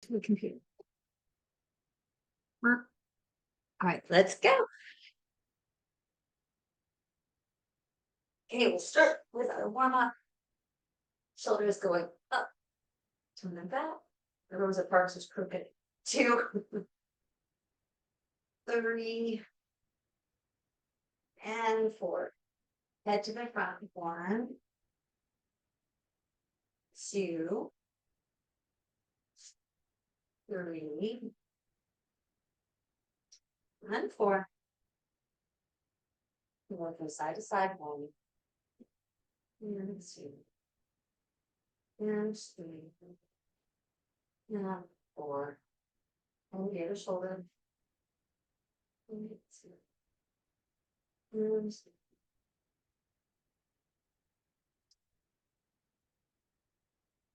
to the computer. All right, let's go. Okay, we'll start with our warm-up. Shoulders going up, turn them back. The Rosa Parks is crooked. 2, 3, and 4. Head to the front. 1, 2, 3, and 4. We'll go side to side. 1, and 2, and 3, and 4. And the other shoulder. And 2, and 3.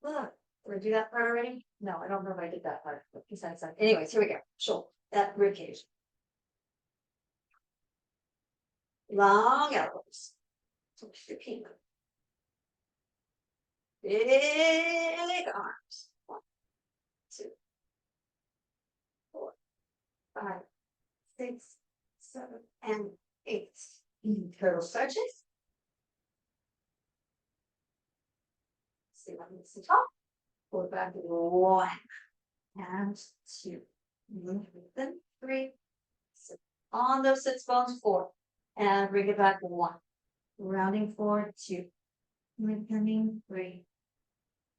Look, did I do that part already? No, I don't know if I did that part. But besides that, anyways, here we go. Shoulder, that rib cage. Long elbows. Repeat. Big arms. 1, 2, 4, 5, 6, 7, and 8. Turtle stretches. See what needs to top. Pull it back. 1 and 2. Move with them. 3. Sit on those sits bones. 4. And bring it back. 1. Rounding forward. 2. Coming. 3.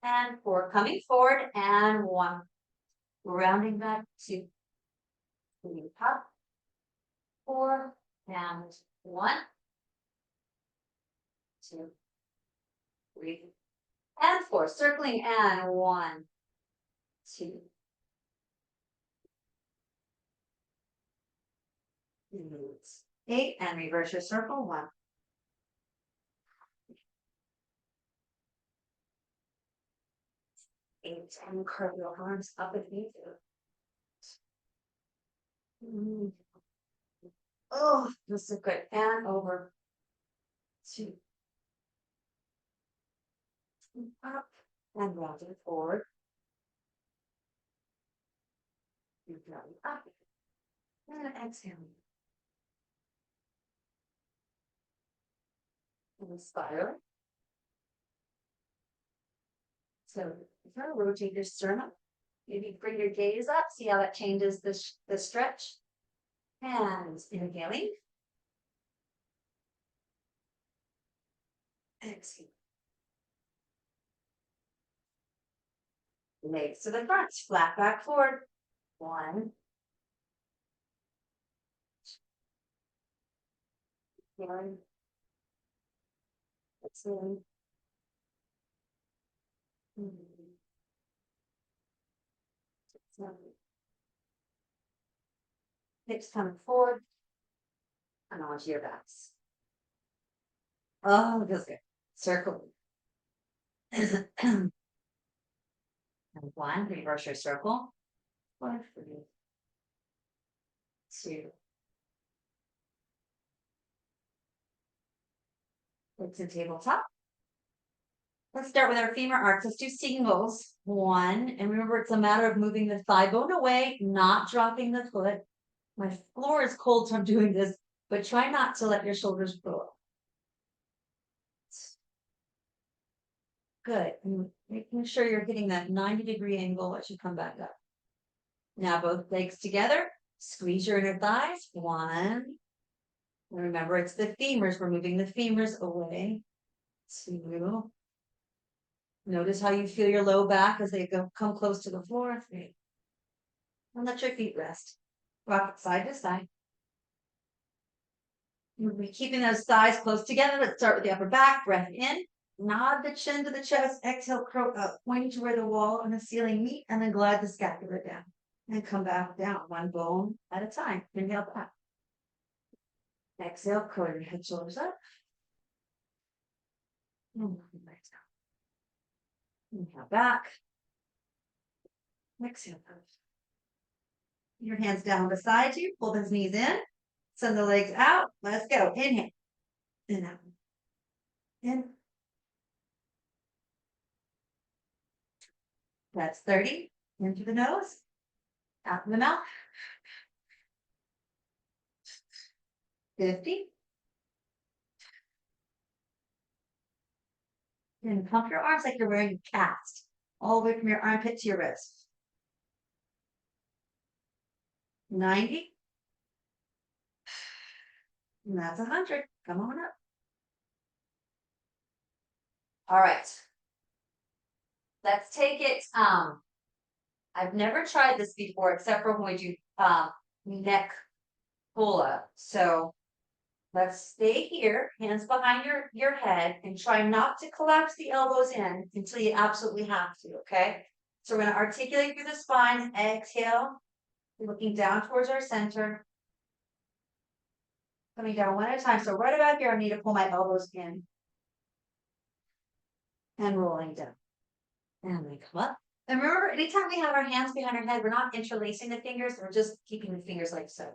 And 4. Coming forward. And 1. Rounding back. 2. Moving up. 4. And 1. 2. 3. And 4. Circling. And 1. 2. 8. And reverse your circle. 1. 8. And curve your arms up and knee. Oh, this is good. And over. 2. Up. And rounding forward. Up. And exhale. And spiral. So if you rotate your sternum, maybe bring your gaze up, see how that changes the stretch. Hands inhaling. Exhale. Legs to the front, flat back forward. 1. 1. Exhale. Hips coming forward. And onto your backs. Oh, feels good. Circle. And 1, reverse your circle. 1, 3, 2. It's a tabletop. Let's start with our femur arcs. Let's do singles. 1. And remember, it's a matter of moving the thigh bone away, not dropping the foot. My floor is cold, so I'm doing this, but try not to let your shoulders go up. Good. And making sure you're hitting that 90-degree angle as you come back up. Now both legs together. Squeeze your inner thighs. 1. And remember, it's the femurs. We're moving the femurs away. 2. Notice how you feel your low back as they come close to the floor. 3. And let your feet rest. Rock it side to side. We'll be keeping those thighs close together. Let's start with the upper back. Breath in. Nod the chin to the chest. Exhale, curl up. Point to where the wall and the ceiling meet. And then glide the scapula down. And come back down. 1 bone at a time. Inhale back. Exhale, curl your head, shoulders up. And inhale back. Exhale. Your hands down beside you. Pull those knees in. Send the legs out. Let's go. Inhale. And out. In. That's 30. In through the nose, out in the mouth. 50. And pump your arms like you're wearing a cast, all the way from your armpit to your wrist. 90. And that's 100. Come on up. All right. Let's take it. I've never tried this before, except for when we do neck pull-up. So let's stay here, hands behind your head, and try not to collapse the elbows in until you absolutely have to, okay? So we're going to articulate through the spine. Exhale, looking down towards our center. Coming down one at a time. So right about here, I need to pull my elbows in. And rolling down. And we come up. And remember, anytime we have our hands behind our head, we're not interlacing the fingers, we're just keeping the fingers like so.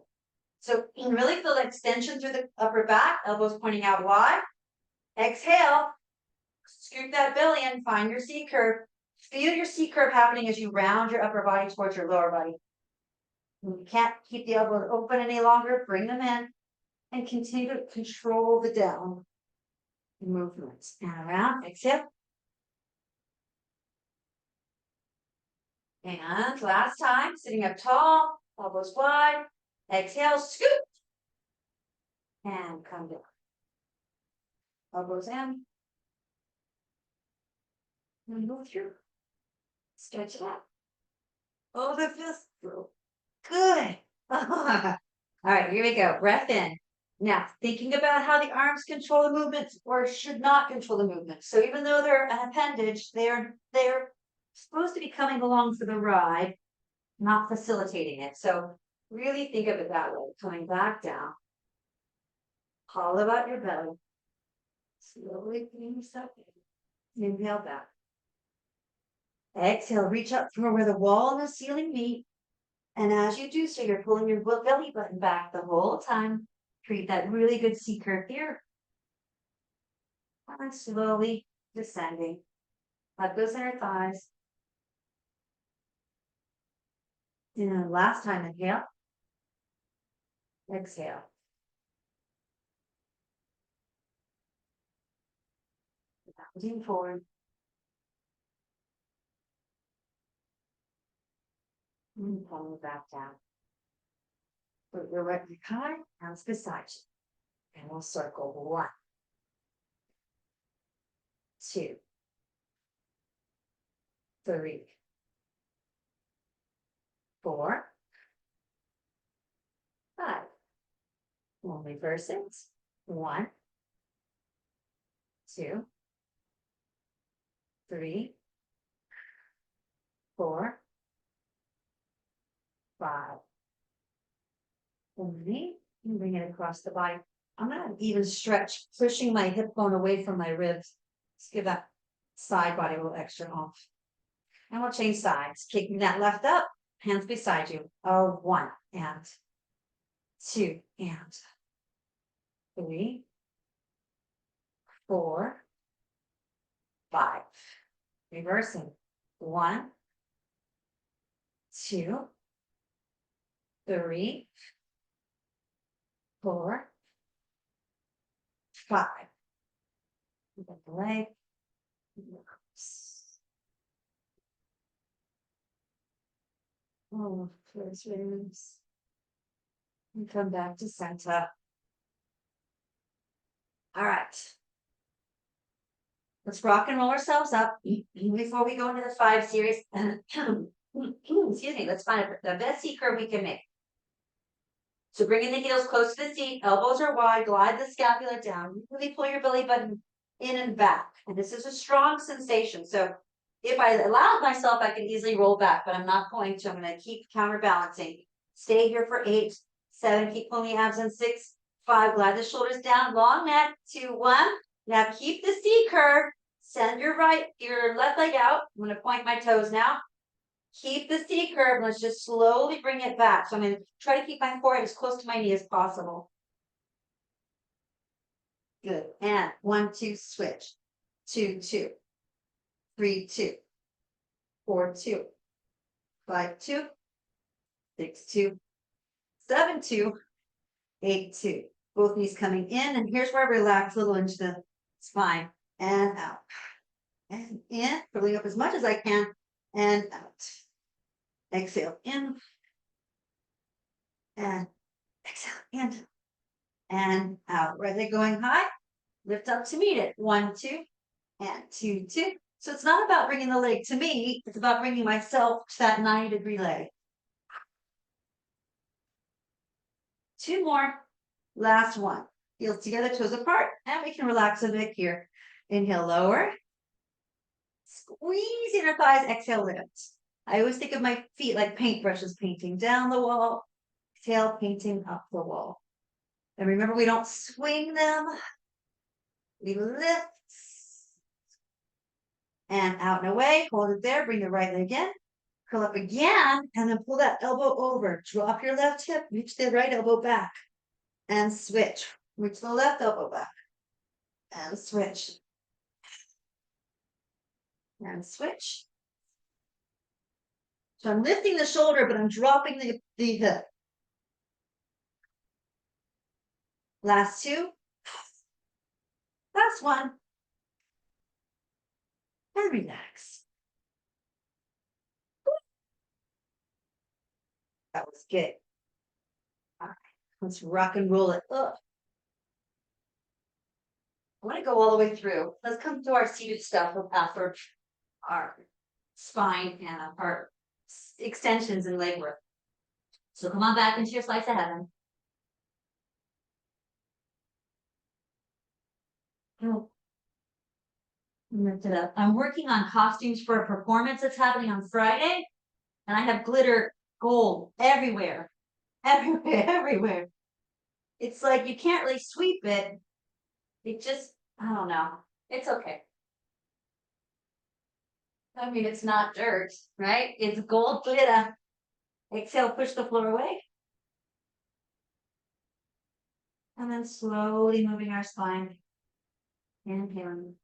So you can really feel the extension through the upper back, elbows pointing out wide. Exhale, scoop that belly in, find your C curve. Feel your C curve happening as you round your upper body towards your lower body. When you can't keep the elbows open any longer, bring them in and continue to control the down movements. And around, exhale. And last time, sitting up tall, elbows wide. Exhale, scoop. And come down. Elbows in. And move through. Stretch it out. Oh, that feels so good. All right, here we go. Breath in. Now, thinking about how the arms control the movements or should not control the movements. So even though they're an appendage, they're supposed to be coming along for the ride, not facilitating it. So really think of it that way. Coming back down. Hollow out your belly. Slowly bring yourself in. Inhale back. Exhale, reach up from where the wall and the ceiling meet. And as you do so, you're pulling your belly button back the whole time. Create that really good C curve here. And slowly descending. Let those inner thighs. And last time, inhale. Exhale. Rounding forward. And pulling back down. Put your right behind, hands beside you. And we'll circle 1, 2, 3, 4, 5. We'll reverse it. 1, 2, 3, 4, 5. And bring it across the body. I'm going to even stretch, pushing my hip bone away from my ribs. Let's give that side body a little extra off. And we'll change sides. Kicking that left up, hands beside you. 1 and 2 and 3, 4, 5. Reversing. 1, 2, 3, 4, 5. Get the leg. Oh, close ribs. And come back to center. All right. Let's rock and roll ourselves up before we go into the 5 series. Excuse me. Let's find the best C curve we can make. So bringing the heels close to the seat, elbows are wide, glide the scapula down. Really pull your belly button in and back. And this is a strong sensation. So if I allow myself, I can easily roll back, but I'm not going to. I'm going to keep counterbalancing. Stay here for 8, 7, keep pulling the abs in 6, 5, glide the shoulders down, long neck, 2, 1. Now keep the C curve. Send your left leg out. I'm going to point my toes now. Keep the C curve. Let's just slowly bring it back. So I'm going to try to keep my forehead as close to my knee as possible. Good. And 1, 2, switch. 2, 2. 3, 2. 4, 2. 5-2, 6-2, 7-2, 8-2. Both knees coming in, and here's where I relax a little into the spine and out. And in, pulling up as much as I can, and out. Exhale in, and exhale in, and out. Right leg going high, lift up to meet it. 1, 2, and 2, 2. So it's not about bringing the leg to me, it's about bringing myself to that 90-degree leg. 2 more. Last one. Heels together, toes apart, and we can relax a bit here. Inhale, lower. Squeeze inner thighs, exhale, lift. I always think of my feet like paintbrushes painting down the wall, exhale, painting up the wall. And remember, we don't swing them. We lift. And out and away, hold it there, bring the right leg in, curl up again, and then pull that elbow over. Drop your left hip, reach the right elbow back, and switch. Reach the left elbow back, and switch. And switch. So I'm lifting the shoulder, but I'm dropping the hip. Last 2. Last 1. And relax. That was good. All right, let's rock and roll it up. I want to go all the way through. Let's come to our seated stuff after our spine and our extensions and leg work. So come on back into your slice of heaven. Lift it up. I'm working on costumes for a performance that's happening on Friday, and I have glitter gold everywhere. Everywhere. It's like you can't really sweep it. It just, I don't know. It's okay. I mean, it's not dirt, right? It's gold glitter. Exhale, push the floor away. And then slowly moving our spine. Inhaling.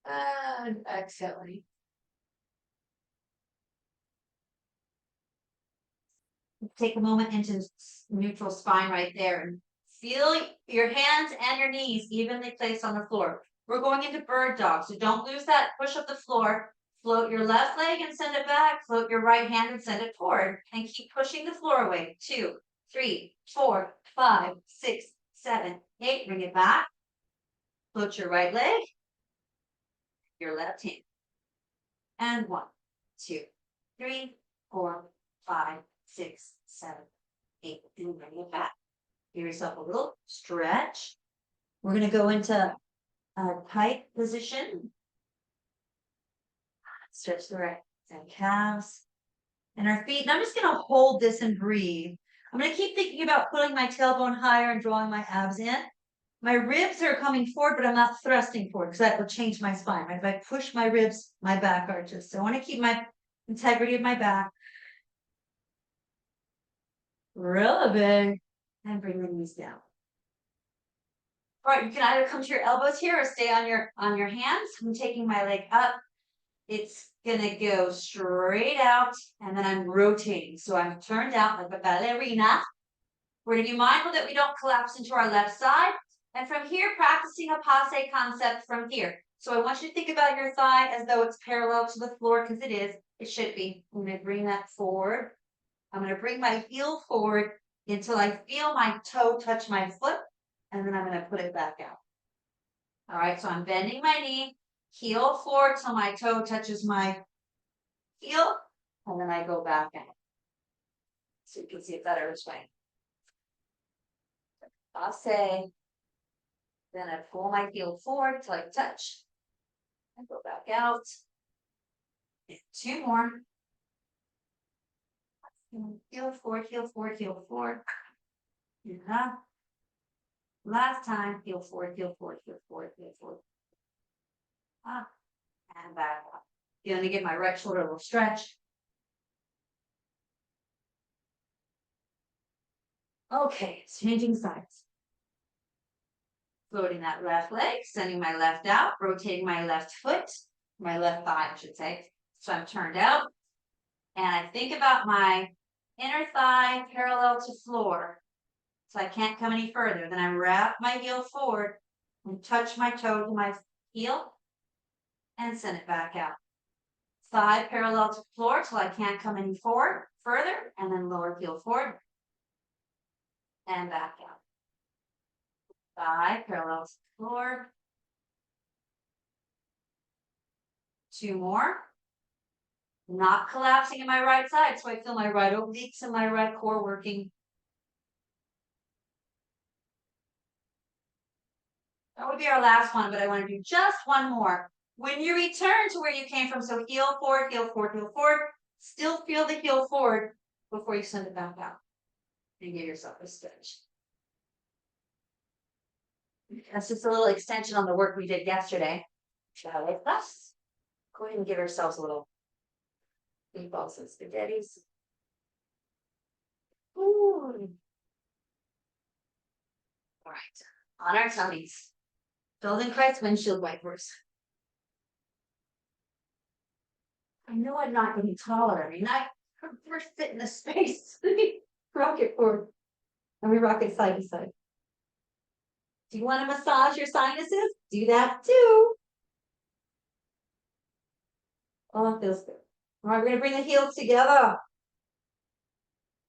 And exhaling. Take a moment into neutral spine right there and feel your hands and your knees evenly placed on the floor. We're going into bird dog, so don't lose that. Push up the floor. Float your left leg and send it back. Float your right hand and send it forward. And keep pushing the floor away. 2, 3, 4, 5, 6, 7, 8. Bring it back. Float your right leg. Your left hand. And 1, 2, 3, 4, 5, 6, 7, 8. And bring it back. Give yourself a little stretch. We're going to go into a tight position. Stretch the right and calves and our feet. And I'm just going to hold this and breathe. I'm going to keep thinking about putting my tailbone higher and drawing my abs in. My ribs are coming forward, but I'm not thrusting forward because that will change my spine. Right? If I push my ribs, my back arches. So I want to keep my integrity of my back. Really big. And bring the knees down. All right, you can either come to your elbows here or stay on your hands. I'm taking my leg up. It's gonna go straight out, and then I'm rotating. So I'm turned out like a ballerina. We're gonna be mindful that we don't collapse into our left side. And from here, practicing a passe concept from here. So I want you to think about your thigh as though it's parallel to the floor, because it is. It should be. I'm gonna bring that forward. I'm gonna bring my heel forward until I feel my toe touch my foot, and then I'm gonna put it back out. All right, so I'm bending my knee, heel forward till my toe touches my heel, and then I go back out. So you can see it better this way. Passe. Then I pull my heel forward till I touch. And go back out. And 2 more. Heel forward, heel forward, heel forward. Yeah. Last time, heel forward, heel forward, heel forward, heel forward. Up and back up. You're going to give my right shoulder a little stretch. Okay, changing sides. Floating that left leg, sending my left out, rotating my left foot. my left thigh, I should say. So I'm turned out, and I think about my inner thigh parallel to floor. So I can't come any further. Then I wrap my heel forward and touch my toe to my heel and send it back out. Thigh parallel to floor till I can't come any further, and then lower heel forward and back out. Thigh parallel to floor. 2 more. Not collapsing in my right side, so I feel my right obliques and my right core working. That would be our last one, but I want to do just one more. When you return to where you came from, so heel forward, heel forward, heel forward, still feel the heel forward before you send it back out. And give yourself a stretch. That's just a little extension on the work we did yesterday. Ballet+. Go ahead and give ourselves a little meatballs and spaghettis. Ooh. All right, on our tummies. Feldenkrais windshield wipers. I know I'm not getting taller. I mean, we're fit in a space. Rock it forward. And we rock it side to side. Do you want to massage your sinuses? Do that too. Oh, it feels good. All right, we're going to bring the heels together.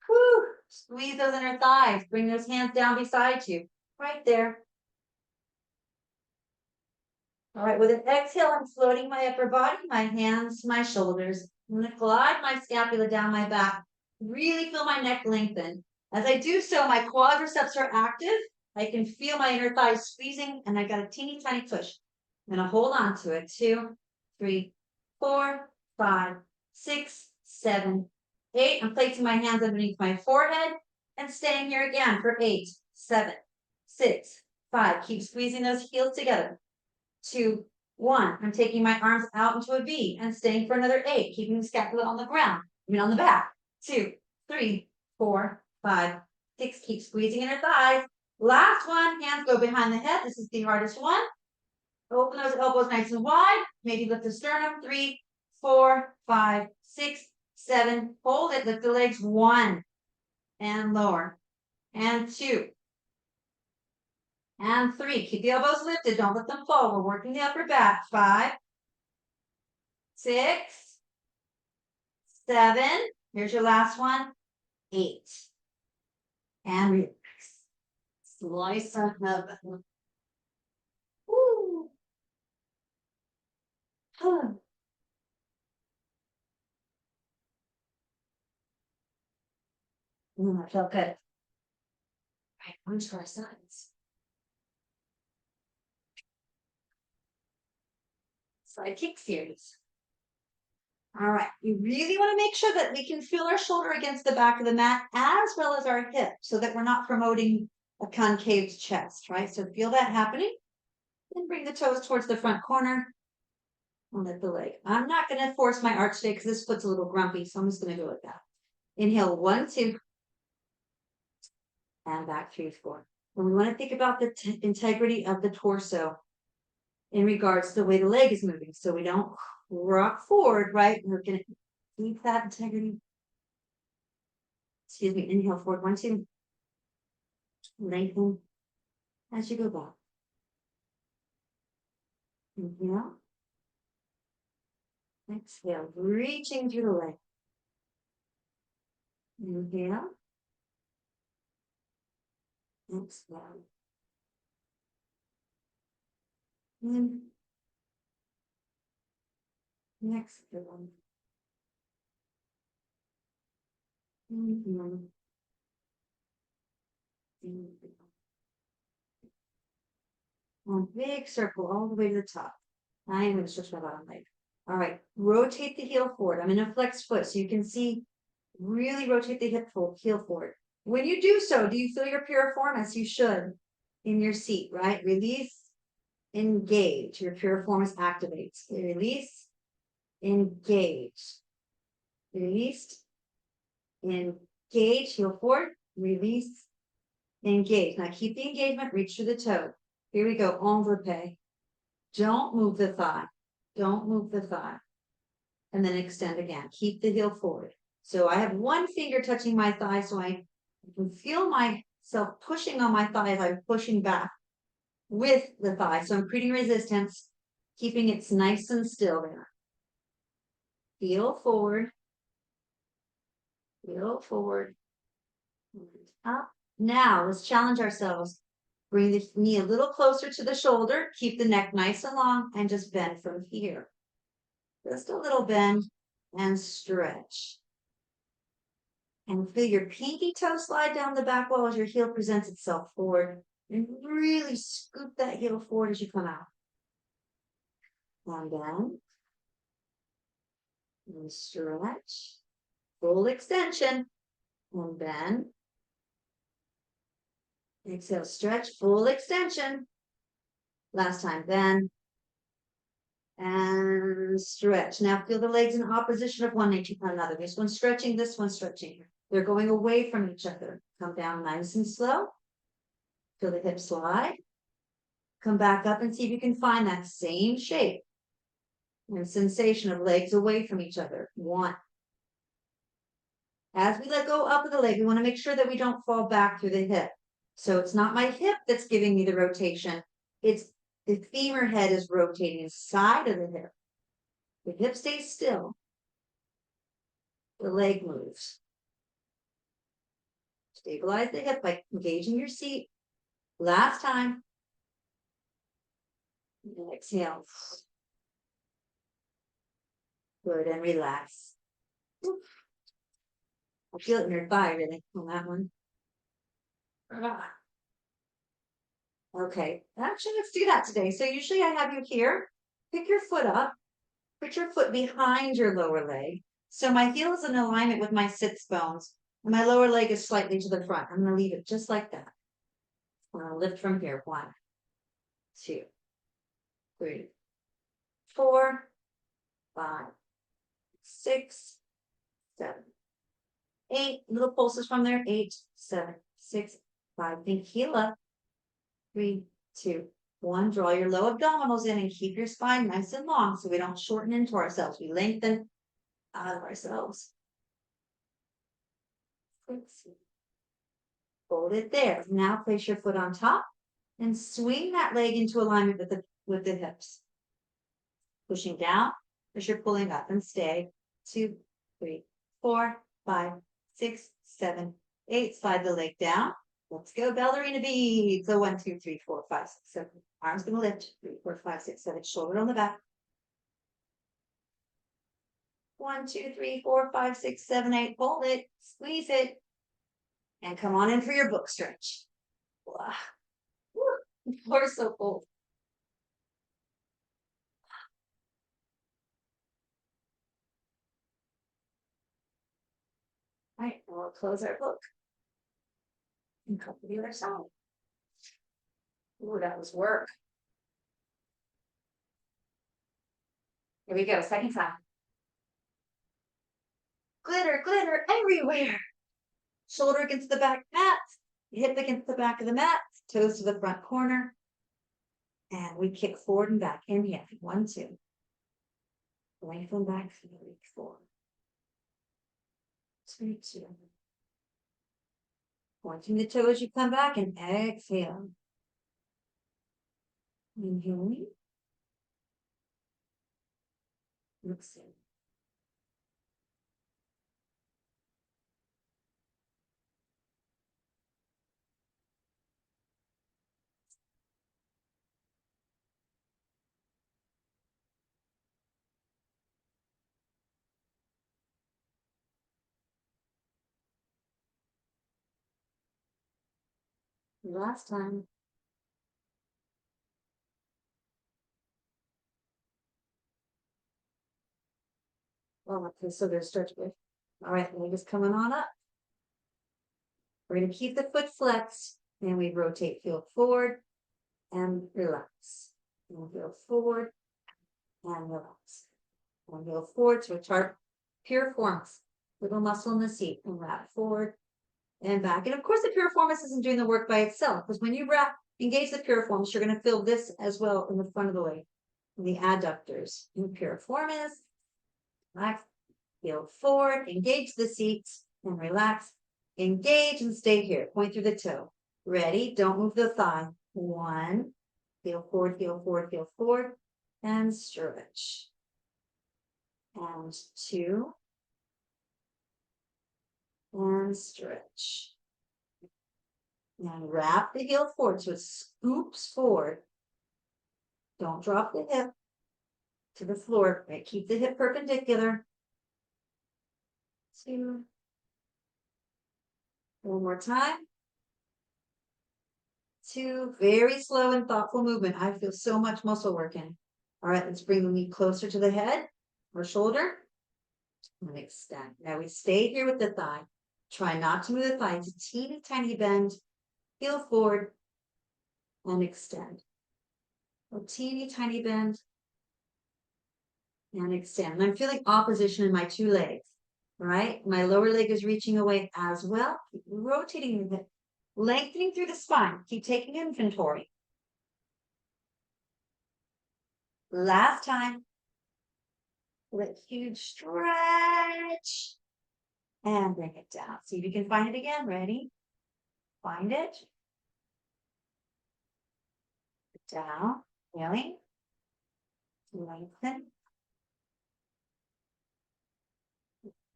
Whew. Squeeze those inner thighs. Bring those hands down beside you. Right there. All right, with an exhale, I'm floating my upper body, my hands to my shoulders. I'm going to glide my scapula down my back. Really feel my neck lengthen. As I do so, my quadriceps are active. I can feel my inner thighs squeezing, and I got a teeny tiny push. I'm going to hold on to it. 2, 3, 4, 5, 6, 7, 8. I'm placing my hands underneath my forehead and staying here again for 8, 7, 6, 5. Keep squeezing those heels together. 2, 1. I'm taking my arms out into a V and staying for another 8, keeping the scapula on the ground. On the back. 2, 3, 4, 5, 6. Keep squeezing inner thighs. Last one. Hands go behind the head. This is the hardest one. Open those elbows nice and wide. Maybe lift the sternum. 3, 4, 5, 6, 7. Hold it. Lift the legs. 1. And lower. And 2. And 3. Keep the elbows lifted. Don't let them fall. We're working the upper back. 5, 6, 7. Here's your last one. 8. And relax. Slice up. Woo. That felt good. All right, on to our sides. Side kick series. All right, we really want to make sure that we can feel our shoulder against the back of the mat as well as our hip so that we're not promoting a concave chest, right? So feel that happening. Then bring the toes towards the front corner. And lift the leg. I'm not going to force my arch today because this foot's a little grumpy, so I'm just going to go like that. Inhale, 1, 2. And back 3, 4. And we want to think about the integrity of the torso in regards to the way the leg is moving. So we don't rock forward, right? We're going to keep that integrity. Excuse me. Inhale forward. 1, 2. Lengthen as you go back. Inhale. Exhale. Reaching through the leg. Inhale. Exhale. And next one. Inhale. One big circle all the way to the top. I am going to stretch my bottom leg. All right, rotate the heel forward. I'm in a flex foot, so you can see, really rotate the heel forward. When you do so, do you feel your piriformis? You should in your seat, right? Release, engage. Your piriformis activates. Release, engage. Released, engage. Heel forward, release, engage. Now keep the engagement, reach through the toe. Here we go, envelope. Don't move the thigh. Don't move the thigh. And then extend again. Keep the heel forward. So I have one finger touching my thigh, so I can feel myself pushing on my thigh as I'm pushing back with the thigh. So I'm creating resistance, keeping it nice and still there. Heel forward. Heel forward. Up. Now let's challenge ourselves. Bring the knee a little closer to the shoulder. Keep the neck nice and long and just bend from here. Just a little bend and stretch. And feel your pinky toe slide down the back wall as your heel presents itself forward. And really scoop that heel forward as you come out. And then and stretch. Full extension. And bend. Exhale, stretch, full extension. Last time, bend. And stretch. Now feel the legs in opposition of one knee to another. This one's stretching, this one's stretching. They're going away from each other. Come down nice and slow. Feel the hips slide. Come back up and see if you can find that same shape and sensation of legs away from each other. One. As we let go up of the leg, we want to make sure that we don't fall back through the hip. So it's not my hip that's giving me the rotation. It's the femur head is rotating inside of the hip. The hip stays still. The leg moves. Stabilize the hip by engaging your seat. Last time. And exhale. Good, and relax. I feel it in your thigh, really, on that one. Okay, actually, let's do that today. So usually I have you here. Pick your foot up. Put your foot behind your lower leg. So my heel is in alignment with my sits bones. And my lower leg is slightly to the front. I'm going to leave it just like that. I'm going to lift from here. 1, 2, 3, 4, 5, 6, 7, 8. Little pulses from there. 8, 7, 6, 5. Think heel up. 3, 2, 1. Draw your low abdominals in and keep your spine nice and long so we don't shorten into ourselves. We lengthen out of ourselves. Hold it there. Now place your foot on top and swing that leg into alignment with the hips. Pushing down as you're pulling up and stay. 2, 3, 4, 5, 6, 7, 8. Slide the leg down. Let's go, ballerina beads. So 1, 2, 3, 4, 5, 6, 7. Arms gonna lift. 3, 4, 5, 6, 7. Shoulder on the back. 1, 2, 3, 4, 5, 6, 7, 8. Hold it. Squeeze it. And come on in for your book stretch. Wow. The floor is so cold. All right, we'll close our book. And come to the other side. Ooh, that was work. Here we go, second time. Glitter, glitter everywhere. Shoulder against the back mat, hip against the back of the mat, toes to the front corner. And we kick forward and back. Inhale, 1, 2. Lengthen back, 3, 4. 2, 2. Pointing the toes, you come back and exhale. Inhaling. Exhale. Last time. Oh, okay, so there's stretch with. All right, leg is coming on up. We're going to keep the foot flexed, and we rotate heel forward and relax. And heel forward and relax. And heel forward to a sharp piriformis. Little muscle in the seat and wrap forward and back. And of course, the piriformis isn't doing the work by itself, because when you engage the piriformis, you're going to feel this as well in the front of the leg. the adductors. In piriformis, relax, heel forward, engage the seats, and relax. Engage and stay here. Point through the toe. Ready? Don't move the thigh. 1, heel forward, heel forward, heel forward, and stretch. And 2, and stretch. Now wrap the heel forward so it scoops forward. Don't drop the hip to the floor. Right? Keep the hip perpendicular. 2. One more time. 2. Very slow and thoughtful movement. I feel so much muscle working. All right, let's bring the knee closer to the head or shoulder and extend. Now we stay here with the thigh. Try not to move the thigh. It's a teeny tiny bend. Heel forward and extend. A teeny tiny bend and extend. And I'm feeling opposition in my 2 legs. Right? My lower leg is reaching away as well. Keep rotating the hip, lengthening through the spine. Keep taking inventory. Last time. With huge stretch. And bring it down. See if you can find it again. Ready? Find it. Down. Feeling. Lengthen.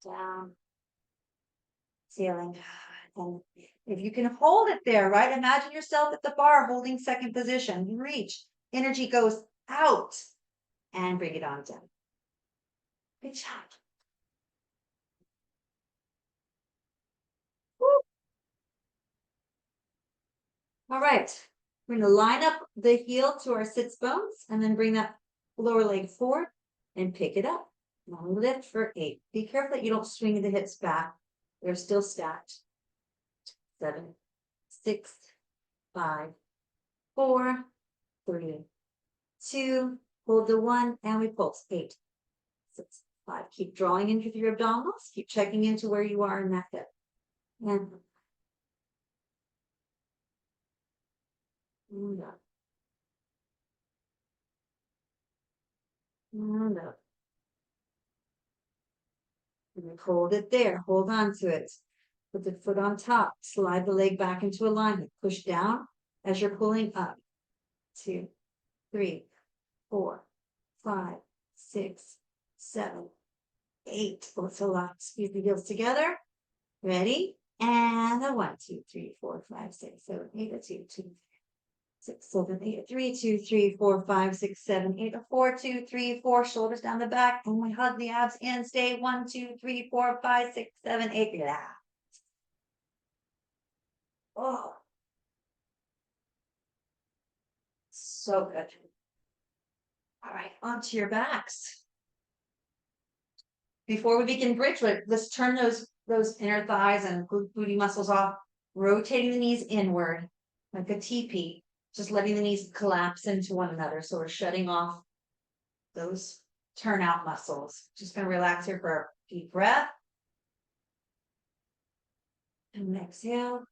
Down. Ceiling. And if you can hold it there, right? Imagine yourself at the bar holding second position. Reach. Energy goes out. And bring it on down. Good job. Woo. All right. We're going to line up the heel to our sits bones and then bring that lower leg forward and pick it up. Long lift for 8. Be careful that you don't swing the hips back. They're still stacked. 7, 6, 5, 4, 3, 2, hold the 1, and we pulse. 8, 6, 5. Keep drawing in with your abdominals. Keep checking into where you are in that hip. And up. And up. And hold it there. Hold on to it. Put the foot on top. Slide the leg back into alignment. Push down as you're pulling up. 2, 3, 4, 5, 6, 7, 8. Let's allow. Squeeze the heels together. Ready? And a 1, 2, 3, 4, 5, 6, 7, 8. A 2, 2, 6, 7, 8. 3, 2, 3, 4, 5, 6, 7, 8. A 4, 2, 3, 4. Shoulders down the back. And we hug the abs in. Stay. 1, 2, 3, 4, 5, 6, 7, 8. Yeah. Oh. So good. All right, onto your backs. Before we begin bridge work, let's turn those inner thighs and booty muscles off, rotating the knees inward like a teepee, just letting the knees collapse into one another. So we're shutting off those turnout muscles. Just going to relax here for a deep breath. And exhale.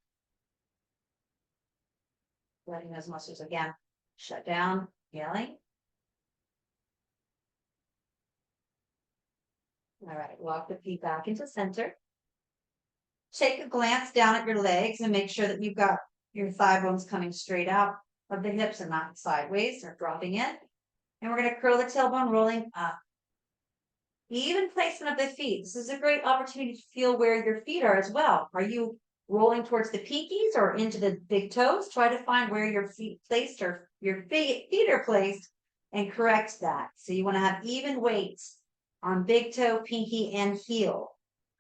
Letting those muscles again shut down, yelling. All right, walk the feet back into center. Take a glance down at your legs and make sure that you've got your thigh bones coming straight out of the hips and not sideways or dropping in. And we're going to curl the tailbone, rolling up. Even placement of the feet. This is a great opportunity to feel where your feet are as well. Are you rolling towards the pinkies or into the big toes? Try to find where your feet placed or your feet are placed and correct that. So you want to have even weights on big toe, pinky, and heel.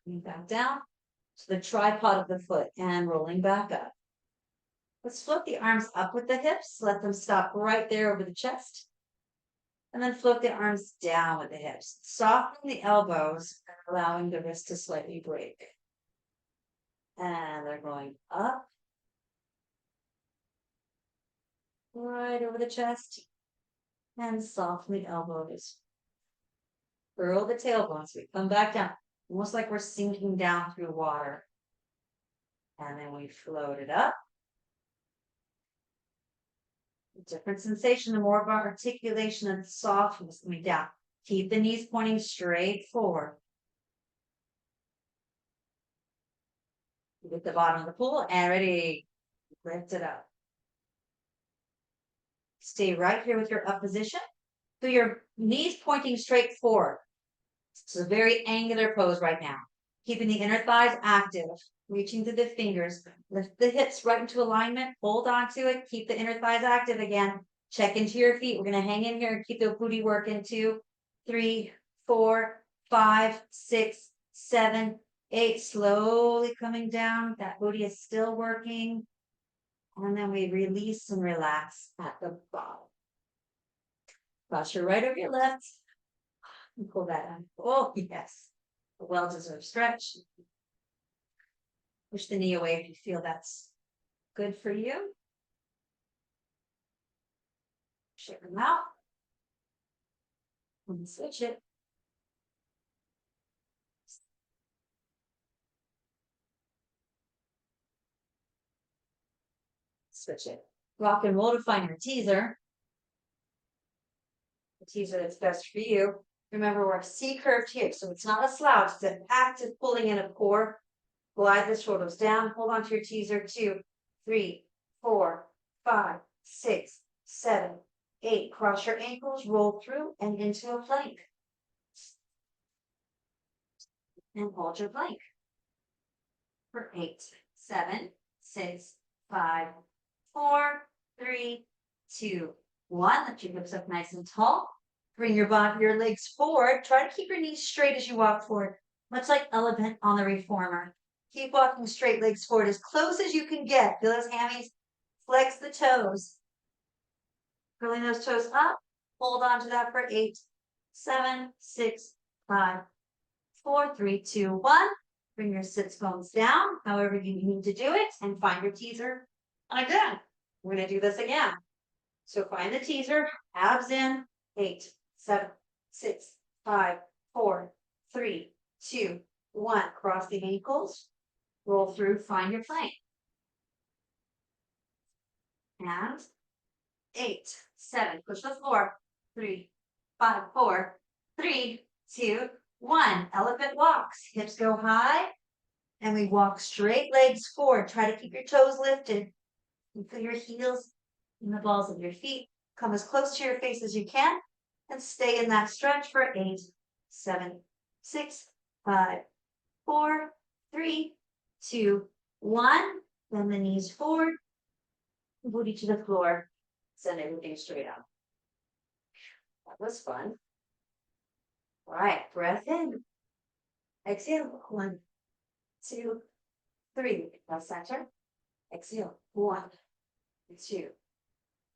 Bring back down to the tripod of the foot and rolling back up. Let's float the arms up with the hips. Let them stop right there over the chest. And then float the arms down with the hips. Softening the elbows and allowing the wrist to slightly break. And they're going up. Right over the chest. And soften the elbows. Curl the tailbones. We come back down. Almost like we're sinking down through water. And then we float it up. Different sensation, the more of our articulation and softness coming down. Keep the knees pointing straight forward. At the bottom of the pool and ready. Lift it up. Stay right here with your up position. So your knees pointing straight forward. It's a very angular pose right now. Keeping the inner thighs active, reaching through the fingers. Lift the hips right into alignment. Hold on to it. Keep the inner thighs active again. Check into your feet. We're going to hang in here and keep the booty working. 2, 3, 4, 5, 6, 7, 8. Slowly coming down. That booty is still working. And then we release and relax at the bottom. Cross your right over your left. And pull that in. Oh, yes. A well-deserved stretch. Push the knee away if you feel that's good for you. Shake them out. And switch it. Switch it. Rock and roll to find your teaser. The teaser that's best for you. Remember, we're C-curved here, so it's not a slouch. It's an active pulling in of core. Glide the shoulders down. Hold on to your teaser. 2, 3, 4, 5, 6, 7, 8. Cross your ankles, roll through and into a plank. And hold your plank. For 8, 7, 6, 5, 4, 3, 2, 1. Lift your hips up nice and tall. Bring your legs forward. Try to keep your knees straight as you walk forward, much like elephant on the reformer. Keep walking straight, legs forward as close as you can get. Feel those hammies. Flex the toes. Curling those toes up. Hold on to that for 8, 7, 6, 5, 4, 3, 2, 1. Bring your sits bones down, however you need to do it, and find your teaser. Again, we're going to do this again. So find the teaser, abs in, 8, 7, 6, 5, 4, 3, 2, 1. Cross the ankles, roll through, find your plank. And 8, 7, push the floor, 3, 5, 4, 3, 2, 1. Elephant walks, hips go high, and we walk straight legs forward. Try to keep your toes lifted. You put your heels in the balls of your feet. Come as close to your face as you can, and stay in that stretch for 8, 7, 6, 5, 4, 3, 2, 1. Bend the knees forward, booty to the floor. Send everything straight out. That was fun. All right, breath in. Exhale. 1, 2, 3. Left center. Exhale. 1, 2,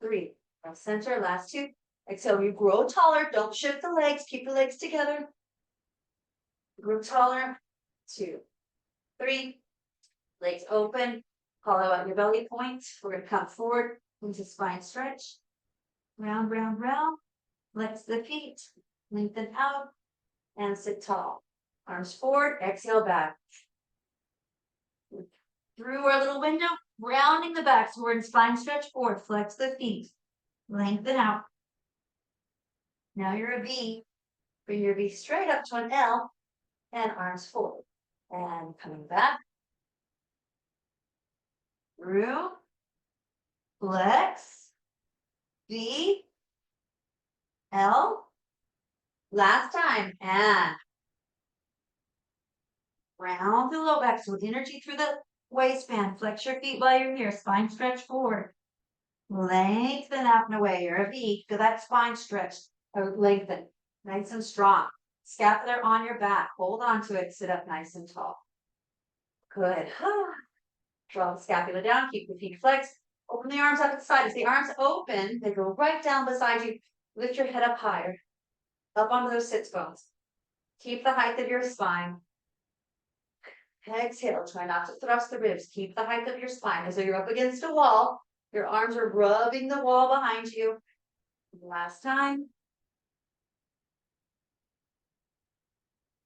3. Left center. Last 2. Exhale. You grow taller. Don't shift the legs. Keep the legs together. Grow taller. 2, 3. Legs open. Hollow out your belly point. We're going to come forward into spine stretch. Round, round, round. Flex the feet. Lengthen out. And sit tall. Arms forward. Exhale back. Through our little window. Rounding the back. So we're in spine stretch forward. Flex the feet. Lengthen out. Now you're a V. Bring your V straight up to an L. And arms forward. And coming back. Through. Flex. V. L. Last time. And round the low back. So with energy through the waistband. Flex your feet while you're here. Spine stretch forward. Lengthen out and away. You're a V. Feel that spine stretch. Or lengthen. Nice and strong. Scapular on your back. Hold on to it. Sit up nice and tall. Good. Draw the scapula down. Keep the feet flexed. Open the arms up to the side. As the arms open, they go right down beside you. Lift your head up higher. Up onto those sits bones. Keep the height of your spine. Exhale. Try not to thrust the ribs. Keep the height of your spine. As though you're up against a wall. Your arms are rubbing the wall behind you. Last time.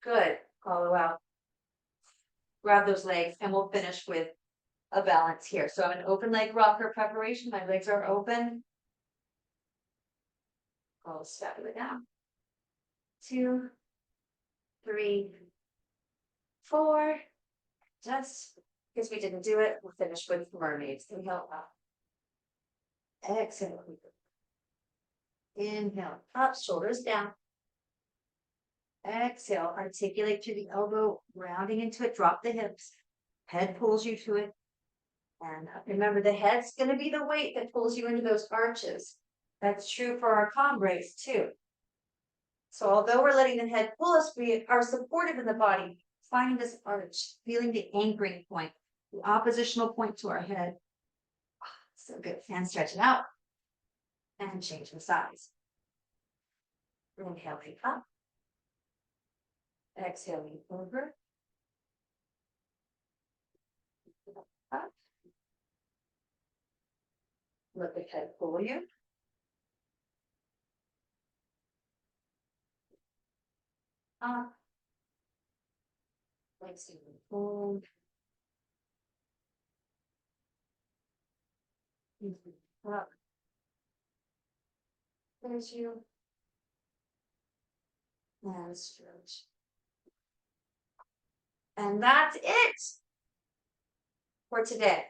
Good. Hollow out. Grab those legs and we'll finish with a balance here. So I'm an open leg rocker preparation. My legs are open. I'll step it down. 2, 3, 4. Just because we didn't do it, we'll finish with mermaids. Inhale up. Exhale. Inhale up, shoulders down. Exhale, articulate to the elbow, rounding into it, drop the hips. Head pulls you to it. And remember, the head's going to be the weight that pulls you into those arches. That's true for our combrés too. So although we're letting the head pull us, we are supportive in the body, finding this arch, feeling the anchoring point, the oppositional point to our head. So good. And stretch it out. And change the size. Inhaling up. Exhaling over. Up. Let the head pull you. Up. Flexing and fold. Up. There's you. And stretch. And that's it for today.